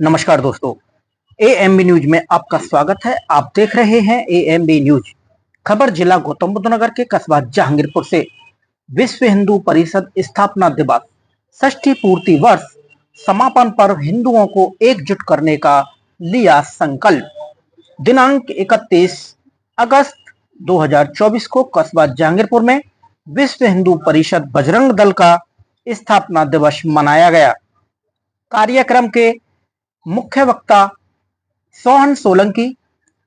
नमस्कार दोस्तों, AMB news में आपका स्वागत है। आप देख रहे हैं एएमबी न्यूज। खबर जिला गौतम बुद्ध नगर के कस्बा जहांगीरपुर से। विश्व हिंदू परिषद स्थापना दिवस षष्ठी पूर्ति वर्ष समापन पर हिंदुओं को एकजुट करने का लिया संकल्प। दिनांक 31 अगस्त 2024 को कस्बा जहांगीरपुर में विश्व हिंदू परिषद बजरंग दल का स्थापना दिवस मनाया गया। कार्यक्रम के मुख्य वक्ता सोहन सोलंकी,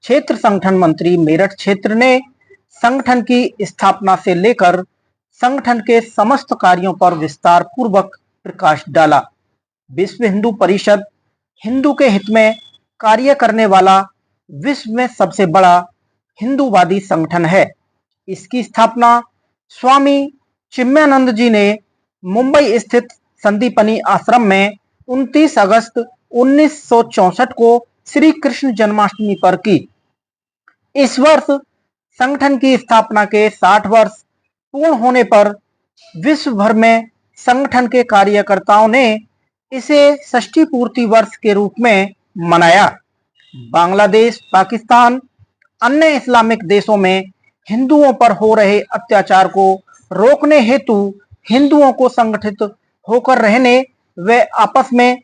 क्षेत्र संगठन मंत्री मेरठ क्षेत्र ने संगठन की स्थापना से लेकर संगठन के समस्त कार्यों पर विस्तार पूर्वक प्रकाश डाला। विश्व हिंदू परिषद हिंदू के हित में कार्य करने वाला विश्व में सबसे बड़ा हिंदूवादी संगठन है। इसकी स्थापना स्वामी चिन्मयानंद जी ने मुंबई स्थित संदीपनी आश्रम में 29 अगस्त 1964 को श्री कृष्ण जन्माष्टमी पर की। इस वर्ष संगठन की स्थापना के 60 वर्ष पूर्ण होने पर विश्व भर में संगठन के कार्यकर्ताओं ने इसे षष्ठी पूर्ति वर्ष के रूप में मनाया। बांग्लादेश, पाकिस्तान, अन्य इस्लामिक देशों में हिंदुओं पर हो रहे अत्याचार को रोकने हेतु हिंदुओं को संगठित होकर रहने व आपस में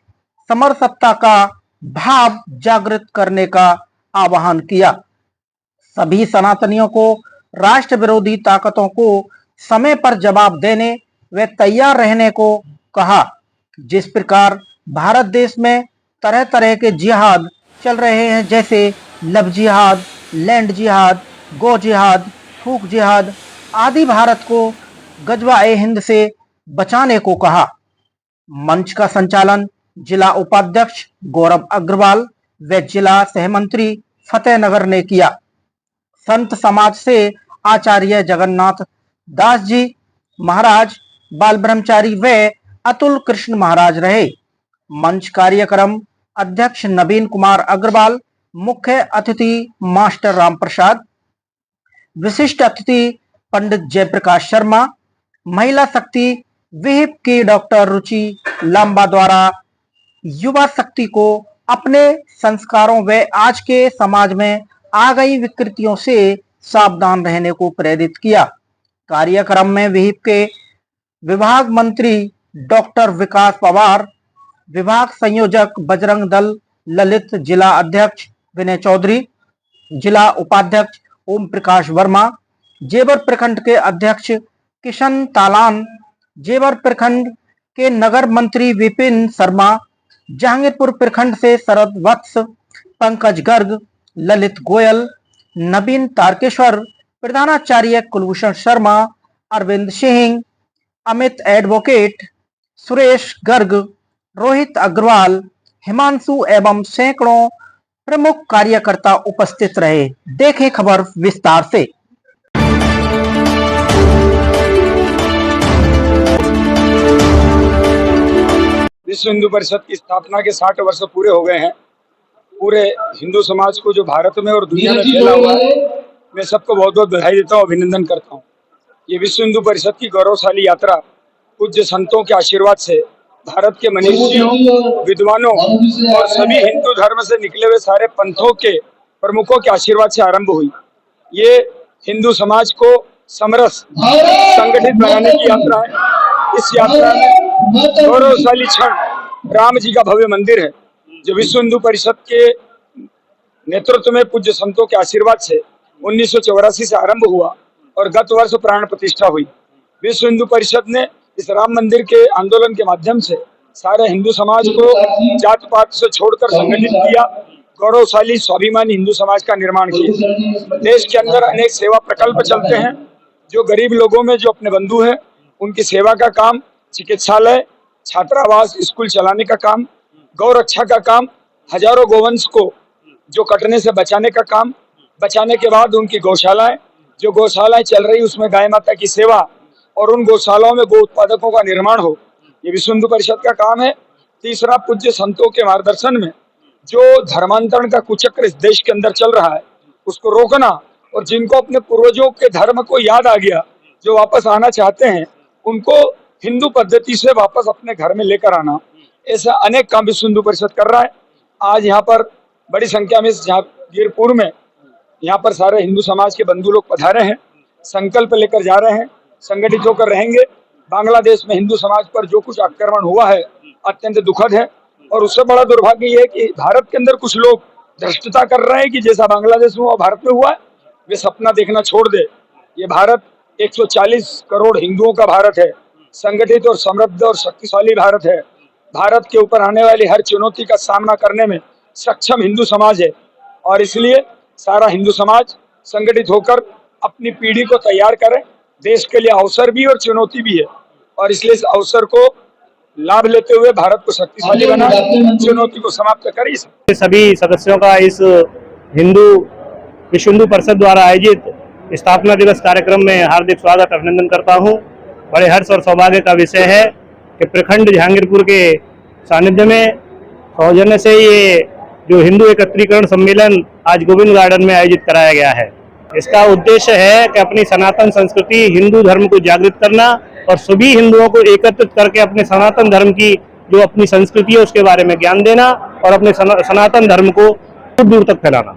समरसत्ता का भाव जागृत करने का आह्वान किया। सभी सनातनियों को राष्ट्र विरोधी ताकतों को समय पर जवाब देने व तैयार रहने को कहा। जिस प्रकार भारत देश में तरह तरह के जिहाद चल रहे हैं, जैसे लव जिहाद, लैंड जिहाद, गो जिहाद, फूक जिहाद आदि, भारत को गजवाए हिंद से बचाने को कहा। मंच का संचालन जिला उपाध्यक्ष गौरव अग्रवाल व जिला सहमंत्री फतेहनगर ने किया। संत समाज से आचार्य जगन्नाथ दास जी महाराज, बाल ब्रह्मचारी व अतुल कृष्ण महाराज रहे। मंच कार्यक्रम अध्यक्ष नवीन कुमार अग्रवाल, मुख्य अतिथि मास्टर राम प्रसाद, विशिष्ट अतिथि पंडित जयप्रकाश शर्मा, महिला शक्ति विहिप की डॉक्टर रुचि लांबा द्वारा युवा शक्ति को अपने संस्कारों व आज के समाज में आ गई विकृतियों से सावधान रहने को प्रेरित किया। कार्यक्रम में विहिप के विभाग मंत्री डॉक्टर विकास पवार, विभाग संयोजक बजरंग दल ललित, जिला अध्यक्ष विनय चौधरी, जिला उपाध्यक्ष ओम प्रकाश वर्मा, जेवर प्रखंड के अध्यक्ष किशन तालान, जेवर प्रखंड के नगर मंत्री विपिन शर्मा, जहांगीरपुर प्रखंड से शरद वत्स, पंकज गर्ग, ललित गोयल, नवीन तारकेश्वर, प्रधानाचार्य कुलभूषण शर्मा, अरविंद सिंह, अमित एडवोकेट, सुरेश गर्ग, रोहित अग्रवाल, हिमांशु एवं सैकड़ों प्रमुख कार्यकर्ता उपस्थित रहे। देखें खबर विस्तार से। विश्व हिंदू परिषद की स्थापना के 60 वर्ष पूरे हो गए हैं। पूरे हिंदू समाज को जो भारत में और दुनिया में फैला हुआ है, मैं सबको बहुत बहुत बधाई देता हूँ, अभिनंदन करता हूँ। ये विश्व हिंदू परिषद की गौरवशाली यात्रा पूज्य संतों के आशीर्वाद से भारत के मनीषियों, विद्वानों और सभी हिंदू धर्म से निकले हुए सारे पंथों के प्रमुखों के आशीर्वाद से आरंभ हुई। ये हिंदू समाज को समरस संगठित बनाने की यात्रा है। इस यात्रा में गौरवशाली क्षण राम जी का भव्य मंदिर है, जो विश्व हिंदू परिषद के नेतृत्व में पूज्य संतों के आशीर्वाद से 1984 से आरंभ हुआ और गत वर्ष प्राण प्रतिष्ठा हुई। विश्व हिंदू परिषद ने इस राम मंदिर के आंदोलन के माध्यम से सारे हिंदू समाज को जात पात से छोड़कर संगठित किया, गौरवशाली स्वाभिमानी हिंदू समाज का निर्माण किया। देश के अंदर अनेक सेवा प्रकल्प चलते हैं, जो गरीब लोगों में जो अपने बंधु हैं उनकी सेवा का काम, चिकित्सालय, छात्रावास, स्कूल चलाने का काम, गौ रक्षा का काम, हजारों गोवंश को जो कटने से बचाने का काम, बचाने के बाद उनकी गौशालाएं, जो गौशालाएं चल रही उसमें गाय माता की सेवा और उन गौशालाओं में गौ उत्पादकों का निर्माण हो, ये विश्व हिंदू परिषद का काम है। तीसरा, पूज्य संतों के मार्गदर्शन में जो धर्मांतरण का कुचक्र इस देश के अंदर चल रहा है उसको रोकना, और जिनको अपने पूर्वजों के धर्म को याद आ गया, जो वापस आना चाहते हैं, उनको हिंदू पद्धति से वापस अपने घर में लेकर आना, ऐसा अनेक काम विश्व हिंदू परिषद कर रहा है। आज यहाँ पर बड़ी संख्या में जहांगीरपुर में यहाँ पर सारे हिंदू समाज के बंधु लोग पधारे हैं, संकल्प लेकर जा रहे हैं, संगठित होकर रहेंगे। बांग्लादेश में हिंदू समाज पर जो कुछ आक्रमण हुआ है अत्यंत दुखद है, और उससे बड़ा दुर्भाग्य ये है कि भारत के अंदर कुछ लोग धृष्टता कर रहे हैं कि जैसा बांग्लादेश में हुआ भारत में हुआ है, वे सपना देखना छोड़ दे। ये भारत 140 करोड़ हिंदुओं का भारत है, संगठित और समृद्ध और शक्तिशाली भारत है। भारत के ऊपर आने वाली हर चुनौती का सामना करने में सक्षम हिंदू समाज है, और इसलिए सारा हिंदू समाज संगठित होकर अपनी पीढ़ी को तैयार करे। देश के लिए अवसर भी और चुनौती भी है, और इसलिए इस अवसर को लाभ लेते हुए भारत को शक्तिशाली बनाए, चुनौती को समाप्त करे। सभी सदस्यों का इस विश्व हिंदू परिषद द्वारा आयोजित स्थापना दिवस कार्यक्रम में हार्दिक स्वागत अभिनंदन करता हूं। बड़े हर्ष और सौभाग्य का विषय है कि प्रखंड जहांगीरपुर के सानिध्य में सौजन्य से ये जो हिंदू एकत्रीकरण सम्मेलन आज गोविंद गार्डन में आयोजित कराया गया है। इसका उद्देश्य है कि अपनी सनातन संस्कृति हिंदू धर्म को जागृत करना और सभी हिंदुओं को एकत्रित करके अपने सनातन धर्म की जो अपनी संस्कृति है उसके बारे में ज्ञान देना और अपने सनातन धर्म को दूर दूर तक फैलाना।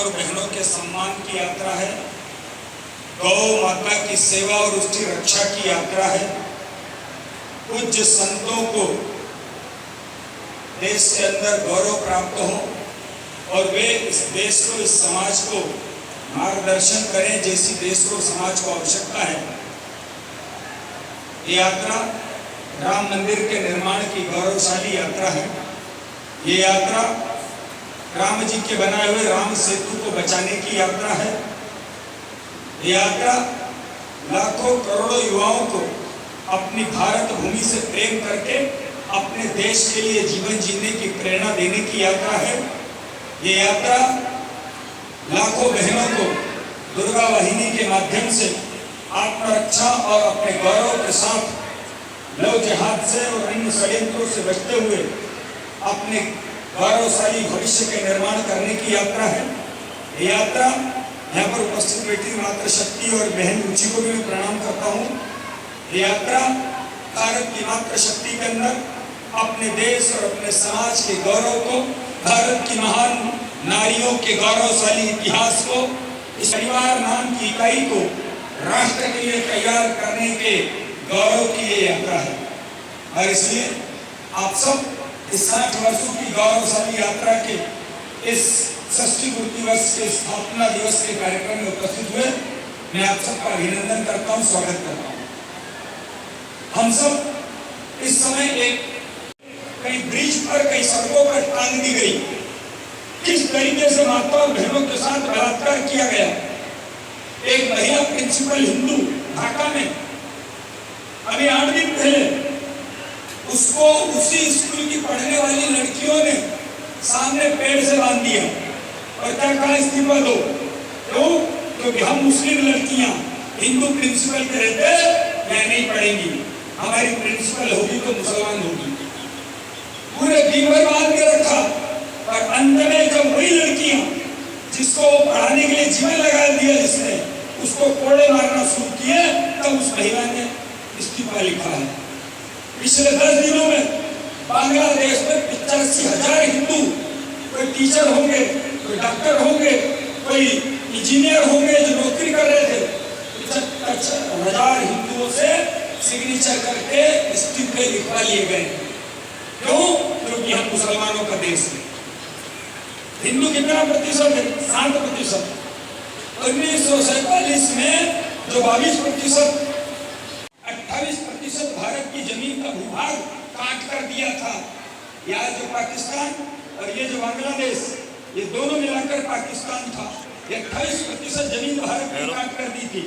बहनों के सम्मान की यात्रा है, गौ माता की सेवा और उसकी रक्षा की यात्रा है। पूज्य संतों को देश के अंदर गौरव प्राप्त हो और वे इस देश को, इस समाज को मार्गदर्शन करें जैसी देश को, समाज को आवश्यकता है। ये यात्रा राम मंदिर के निर्माण की गौरवशाली यात्रा है। ये यात्रा राम जी के बनाए हुए राम सेतु को बचाने की यात्रा है। ये यात्रा लाखों करोड़ों युवाओं को अपनी भारत भूमि से प्रेम करके अपने देश के लिए जीवन जीने की प्रेरणा देने की यात्रा है। ये यात्रा लाखों बहनों को दुर्गा वाहिनी के माध्यम से आत्मरक्षा और अपने गौरव के साथ लव जिहाद से और अन्य षड्यंत्रों से बचते हुए अपने गौरवशाली भविष्य के निर्माण करने की यात्रा है। ये यात्रा यहाँ पर उपस्थित बैठी मातृशक्ति और बहन रुचि को भी मैं प्रणाम करता हूँ। ये यात्रा भारत की मातृशक्ति के अंदर अपने देश और अपने समाज के गौरव को, भारत की महान नारियों के गौरवशाली इतिहास को, इस परिवार नाम की इकाई को राष्ट्र के लिए तैयार करने के गौरव की ये यात्रा है। और इसलिए आप सब इस 60 वर्षों की गौरवशाली यात्रा के इस षष्ठी पूर्ति वर्ष के स्थापना दिवस के कार्यक्रम में उपस्थित हुए। मैं आप सबका अभिनंदन करता हूं, स्वागत करता हूं। हम सब इस समय कई ब्रिज पर, कई सड़कों पर टांग दी गई, किस तरीके से माता और बहनों के साथ बलात्कार किया गया। एक महिला प्रिंसिपल हिंदू ढाका में अभी 8 दिन पहले उसको उसी स्कूल की पढ़ने वाली लड़कियों ने सामने पेड़ से बांध दिया और क्या कहा, इस्तीफा दो। क्यों? क्योंकि हम मुस्लिम लड़कियां हिंदू प्रिंसिपल के रहते मैं नहीं पढ़ेंगी, हमारी प्रिंसिपल होगी तो मुसलमान होगी। पूरे दिन भर बांध के रखा, और अंत में जब वही लड़कियां जिसको पढ़ाने के लिए जीवन लगा दिया जिसने, उसको कोड़े मारना शुरू किए, तब उस महिला ने इस्तीफा लिखा है। पिछले 10 दिनों में बांग्लादेश में 85,000 हिंदू, कोई टीचर होंगे, कोई डॉक्टर होंगे, कोई इंजीनियर होंगे जो नौकरी कर रहे थे, 75,000 हिंदुओं से सिग्नेचर करके इस्तीफे लिखवा लिए गए। क्यों? क्योंकि हम मुसलमानों का देश है। हिंदू कितना प्रतिशत है? 60%। 1947 में जो 22%, 28% का भूभाग काट कर दिया था। यहाँ जो पाकिस्तान और ये जो बांग्लादेश, ये दोनों मिलाकर पाकिस्तान था। 28% जमीन भारत ने काट कर दी थी।